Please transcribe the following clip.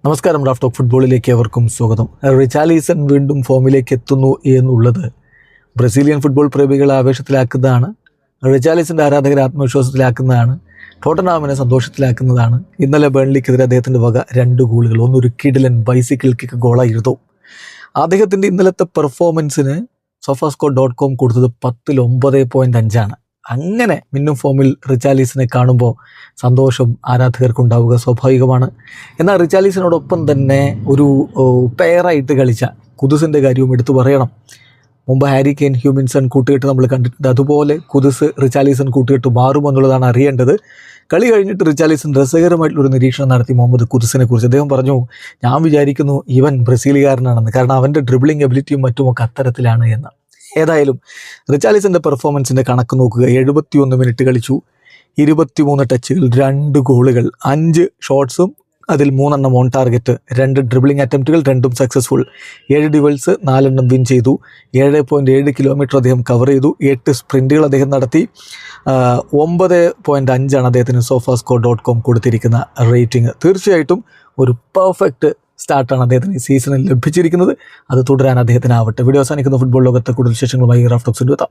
നമസ്കാരം. Raf talk ഫുട്ബോളിലേക്ക് അവർക്കും സ്വാഗതം. റിച്ചാലിസൺ വീണ്ടും ഫോമിലേക്ക് എത്തുന്നു എന്നുള്ളത് ബ്രസീലിയൻ ഫുട്ബോൾ പ്രേമികളെ ആവേശത്തിലാക്കുന്നതാണ്. റിച്ചാലിസൻ്റെ ആരാധകരെ ആത്മവിശ്വാസത്തിലാക്കുന്നതാണ്. ടോട്ടൻഹാമിനെ സന്തോഷത്തിലാക്കുന്നതാണ്. ഇന്നലെ ബേൺലിക്കെതിരെ അദ്ദേഹത്തിൻ്റെ വക 2 ഗോളുകൾ, ഒന്നൊരു കിടിലൻ ബൈസിക്കിൾ കിക്ക് ഗോളായിരുന്നു. അദ്ദേഹത്തിൻ്റെ ഇന്നലത്തെ പെർഫോമൻസിന് sofascore.com കൊടുത്തത് 10ൽ 9.5. അങ്ങനെ മിന്നും ഫോമിൽ റിച്ചാലിസനെ കാണുമ്പോൾ സന്തോഷം ആരാധകർക്കുണ്ടാവുക സ്വാഭാവികമാണ്. എന്നാൽ റിച്ചാലിസനോടൊപ്പം തന്നെ ഒരു പെയറായിട്ട് കളിച്ച കുദുസിൻ്റെ കാര്യവും എടുത്തു പറയണം. മുമ്പ് ഹാരി കെയ്ൻ ഹ്യൂമിൻസൺ കൂട്ടുകെട്ട് നമ്മൾ കണ്ടിട്ടുണ്ട്. അതുപോലെ കുദുസ് റിച്ചാലിസൺ കൂട്ടുകെട്ട് മാറുമെന്നുള്ളതാണ് അറിയേണ്ടത്. കളി കഴിഞ്ഞിട്ട് റിച്ചാലിസൺ രസകരമായിട്ടുള്ളൊരു നിരീക്ഷണം നടത്തി മുഹമ്മദ് കുദുസിനെ കുറിച്ച്. അദ്ദേഹം പറഞ്ഞു, ഞാൻ വിചാരിക്കുന്നു ഇവൻ ബ്രസീലുകാരനാണെന്ന്, കാരണം അവൻ്റെ ഡ്രിബിളിംഗ് എബിലിറ്റിയും മറ്റുമൊക്കെ അത്തരത്തിലാണ് എന്ന്. ഏതായാലും റിച്ചാലിസൻ്റെ പെർഫോമൻസിൻ്റെ കണക്ക് നോക്കുക. 71 മിനിറ്റ് കളിച്ചു, 23 ടച്ചുകൾ, 2 ഗോളുകൾ, 5 ഷോട്ട്സും അതിൽ 3 ഓൺ ടാർഗറ്റ്, 2 ഡ്രിബിളിംഗ് അറ്റംപ്റ്റുകൾ, 2 സക്സസ്ഫുൾ, 7 ഡ്യുവൽസ്, 4 വിൻ ചെയ്തു, 7.7 കിലോമീറ്റർ അദ്ദേഹം കവർ ചെയ്തു, 8 സ്പ്രിൻറ്റുകൾ അദ്ദേഹം നടത്തി. 9.5 അദ്ദേഹത്തിന് sofascore.com കൊടുത്തിരിക്കുന്ന റേറ്റിംഗ്. തീർച്ചയായിട്ടും ഒരു പെർഫെക്റ്റ് സ്റ്റാർട്ടാണ് അദ്ദേഹത്തിന് ഈ സീസണിൽ ലഭിച്ചിരിക്കുന്നത്. അത് തുടരാൻ അദ്ദേഹത്തിനാവട്ടെ. വീഡിയോ അവസാനിക്കുന്ന ഫുട്ബോൾ ലോകത്തെ കൂടുതൽ വിശേഷങ്ങളുമായി റാഫ് ടോക്സിൻ്റെ എത്താം.